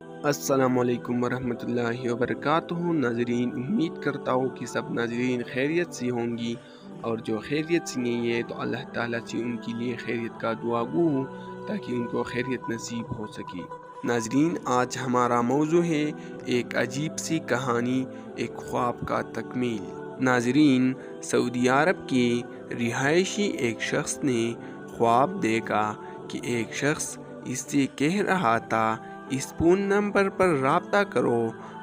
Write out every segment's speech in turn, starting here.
السلام علیکم ورحمۃ اللہ وبرکاتہ ناظرین، امید کرتا ہوں کہ سب ناظرین خیریت سے ہوں گی، اور جو خیریت سے نہیں ہے تو اللہ تعالیٰ سے ان کے لیے خیریت کا دعا گو ہوں تاکہ ان کو خیریت نصیب ہو سکے۔ ناظرین، آج ہمارا موضوع ہے ایک عجیب سی کہانی، ایک خواب کا تکمیل۔ ناظرین، سعودی عرب کے رہائشی ایک شخص نے خواب دیکھا کہ ایک شخص اس سے کہہ رہا تھا، اس فون نمبر پر رابطہ کرو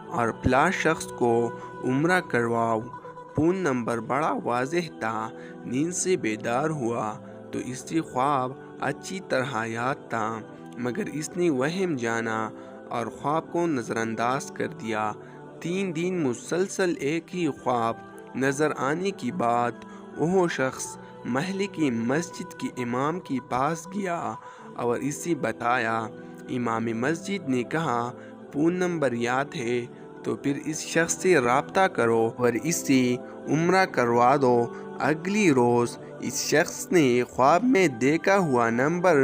اور فلاں شخص کو عمرہ کرواؤ۔ فون نمبر بڑا واضح تھا۔ نیند سے بیدار ہوا تو اس سے خواب اچھی طرح یاد تھا، مگر اس نے وہم جانا اور خواب کو نظر انداز کر دیا۔ 3 دن مسلسل ایک ہی خواب نظر آنے کے بعد وہ شخص محلے کی مسجد کے امام کے پاس گیا اور اسے بتایا۔ امام مسجد نے کہا، فون نمبر یاد ہے تو پھر اس شخص سے رابطہ کرو اور اس سے عمرہ کروا دو۔ اگلی روز اس شخص نے خواب میں دیکھا ہوا نمبر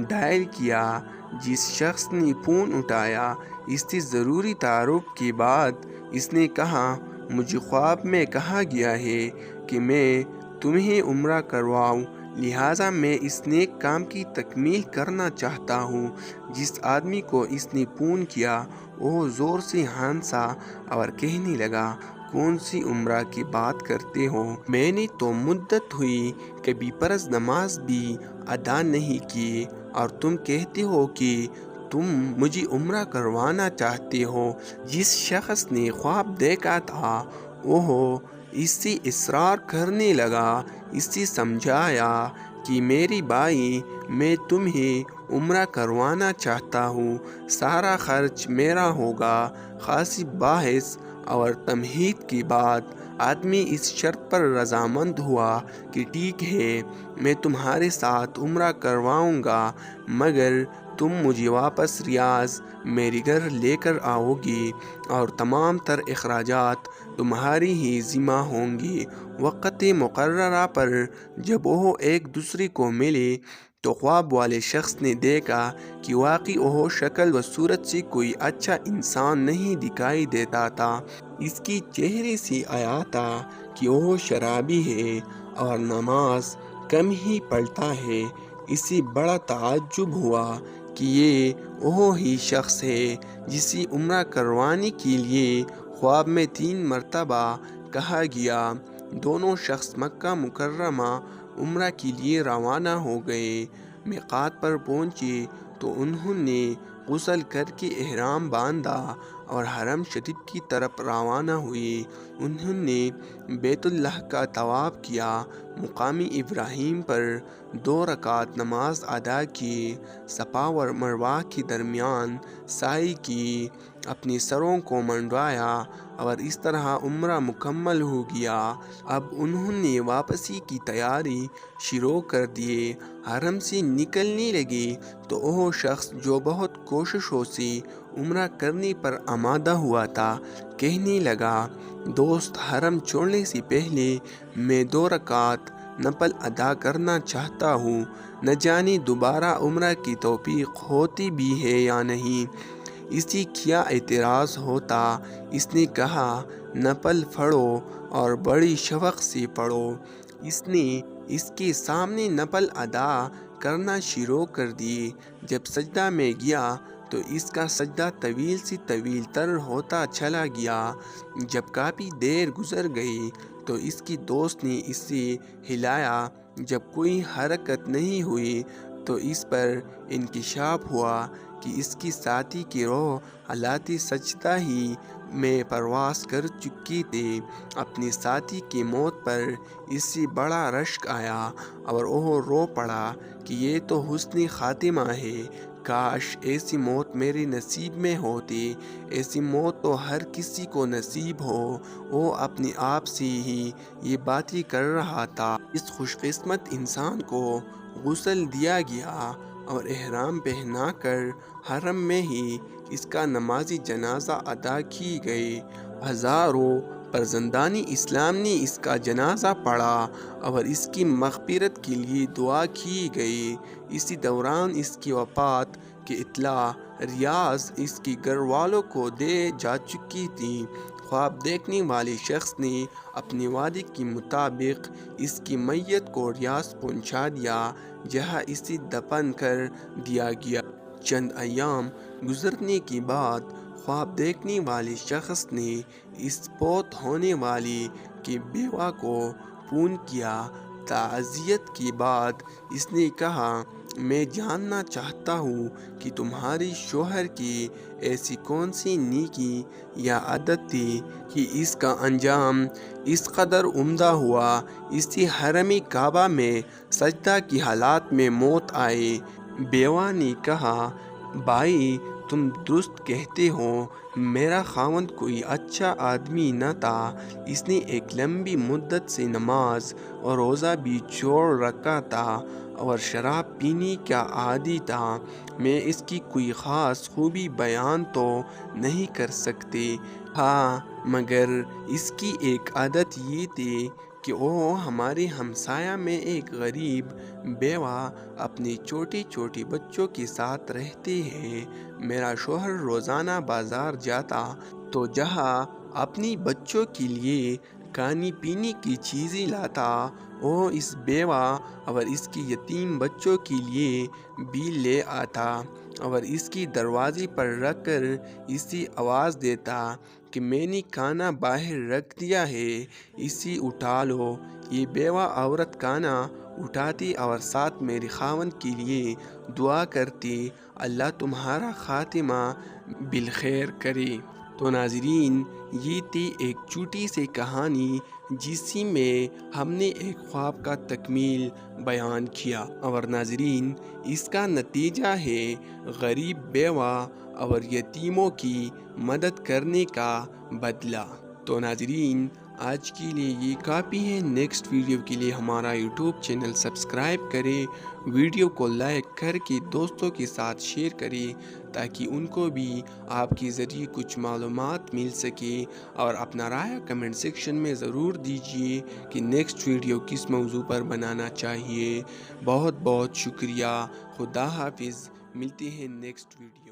ڈائل کیا۔ جس شخص نے فون اٹھایا، اس سے ضروری تعارف کے بعد اس نے کہا، مجھے خواب میں کہا گیا ہے کہ میں تمہیں عمرہ کرواؤں، لہٰذا میں اس نیک کام کی تکمیل کرنا چاہتا ہوں۔ جس آدمی کو اس نے فون کیا وہ زور سے ہنسا اور کہنے لگا، کون سی عمرہ کی بات کرتے ہو؟ میں نے تو مدت ہوئی کبھی فرض نماز بھی ادا نہیں کی، اور تم کہتے ہو کہ تم مجھے عمرہ کروانا چاہتے ہو۔ جس شخص نے خواب دیکھا تھا وہ اس سے اصرار کرنے لگا۔ اس سے سمجھایا کہ میری بھائی، میں تمہیں عمرہ کروانا چاہتا ہوں، سارا خرچ میرا ہوگا۔ خاصی بحث اور تمہید کے بعد آدمی اس شرط پر رضامند ہوا کہ ٹھیک ہے، میں تمہارے ساتھ عمرہ کرواؤں گا، مگر تم مجھے واپس ریاض میرے گھر لے کر آؤ گی اور تمام تر اخراجات تمہاری ہی ذمہ ہوں گی۔ وقت مقررہ پر جب وہ ایک دوسرے کو ملے تو خواب والے شخص نے دیکھا کہ واقعی وہ شکل و صورت سے کوئی اچھا انسان نہیں دکھائی دیتا تھا۔ اس کی چہرے سے آیا تھا کہ وہ شرابی ہے اور نماز کم ہی پڑھتا ہے۔ اسے بڑا تعجب ہوا کہ یہ وہی شخص ہے جسے عمرہ کروانے کے لیے خواب میں 3 مرتبہ کہا گیا۔ دونوں شخص مکہ مکرمہ عمرہ کے لیے روانہ ہو گئے۔ میقات پر پہنچے تو انہوں نے غسل کر کے احرام باندھا اور حرم شریف کی طرف روانہ ہوئے۔ انہوں نے بیت اللہ کا طواف کیا، مقام ابراہیم پر 2 رکعت نماز ادا کی، صفا و مروہ کے درمیان سعی کی، اپنے سروں کو منڈوایا اور اس طرح عمرہ مکمل ہو گیا۔ اب انہوں نے واپسی کی تیاری شروع کر دی۔ حرم سے نکلنے لگے تو وہ شخص جو بہت کوششوں سے عمرہ کرنے پر آمادہ ہوا تھا کہنے لگا، دوست، حرم چھوڑنے سے پہلے میں 2 رکعت نفل ادا کرنا چاہتا ہوں، نہ جانے دوبارہ عمرہ کی توفیق ہوتی بھی ہے یا نہیں۔ اسے کیا اعتراض ہوتا؟ اس نے کہا، نفل پڑھو اور بڑی شوق سے پڑھو۔ اس نے اس کے سامنے نفل ادا کرنا شروع کر دیے۔ جب سجدہ میں گیا تو اس کا سجدہ طویل سے طویل تر ہوتا چلا گیا۔ جب کافی دیر گزر گئی تو اس کی دوست نے اسے ہلایا۔ جب کوئی حرکت نہیں ہوئی تو اس پر انکشاف ہوا کہ اس کی ساتھی کی روح حالت سجدہ ہی میں پرواز کر چکی تھی۔ اپنے ساتھی کی موت پر اس سے بڑا رشک آیا اور وہ رو پڑا کہ یہ تو حسن خاتمہ ہے، کاش ایسی موت میرے نصیب میں ہوتی، ایسی موت تو ہر کسی کو نصیب ہو۔ وہ اپنے آپ سے ہی یہ باتیں کر رہا تھا۔ اس خوش قسمت انسان کو غسل دیا گیا اور احرام پہنا کر حرم میں ہی اس کا نماز جنازہ ادا کی گئی۔ ہزاروں پر زندانی اسلام نے اس کا جنازہ پڑھا اور اس کی مغفرت کے لیے دعا کی گئی۔ اسی دوران اس کی وفات کی اطلاع ریاض اس کے گھر والوں کو دے جا چکی تھی۔ خواب دیکھنے والے شخص نے اپنے وعدے کے مطابق اس کی میت کو ریاض پہنچا دیا، جہاں اسے دفن کر دیا گیا۔ چند ایام گزرنے کے بعد خواب دیکھنے والے شخص نے اس فوت ہونے والے کی بیوہ کو فون کیا۔ تعزیت کے بعد اس نے کہا، میں جاننا چاہتا ہوں کہ تمہارے شوہر کی ایسی کون سی نیکی یا عادت تھی کہ اس کا انجام اس قدر عمدہ ہوا، اسی حرم کعبہ میں سجدہ کی حالت میں موت آئی۔ بیوہ نے کہا، بھائی تم درست کہتے ہو، میرا خاوند کوئی اچھا آدمی نہ تھا۔ اس نے ایک لمبی مدت سے نماز اور روزہ بھی چھوڑ رکھا تھا اور شراب پینے کا عادی تھا۔ میں اس کی کوئی خاص خوبی بیان تو نہیں کر سکتے، ہاں مگر اس کی ایک عادت یہ تھی کہ وہ ہمارے ہمسایہ میں ایک غریب بیوہ اپنے چھوٹے چھوٹے بچوں کے ساتھ رہتے ہیں۔ میرا شوہر روزانہ بازار جاتا تو جہاں اپنی بچوں کے لیے کھانے پینے کی چیزیں لاتا، وہ اس بیوہ اور اس کے یتیم بچوں کے لیے بھی لے آتا اور اس کے دروازے پر رکھ کر اسے آواز دیتا کہ میں نے کھانا باہر رکھ دیا ہے، اسے اٹھا لو۔ یہ بیوہ عورت کھانا اٹھاتی اور ساتھ میرے خاوند کے لیے دعا کرتی، اللہ تمہارا خاتمہ بالخیر کرے۔ تو ناظرین، یہ تھی ایک چھوٹی سی کہانی جس میں ہم نے ایک خواب کا تکمیل بیان کیا، اور ناظرین اس کا نتیجہ ہے غریب بیوہ اور یتیموں کی مدد کرنے کا بدلہ۔ تو ناظرین آج کے لیے یہ کافی ہے۔ نیکسٹ ویڈیو کے لیے ہمارا یوٹیوب چینل سبسکرائب کریں، ویڈیو کو لائک کر کے دوستوں کے ساتھ شیئر کریں تاکہ ان کو بھی آپ کے ذریعے کچھ معلومات مل سکے، اور اپنا رائے کمنٹ سیکشن میں ضرور دیجیے کہ نیکسٹ ویڈیو کس موضوع پر بنانا چاہیے۔ بہت بہت شکریہ، خدا حافظ، ملتے ہیں نیکسٹ ویڈیو۔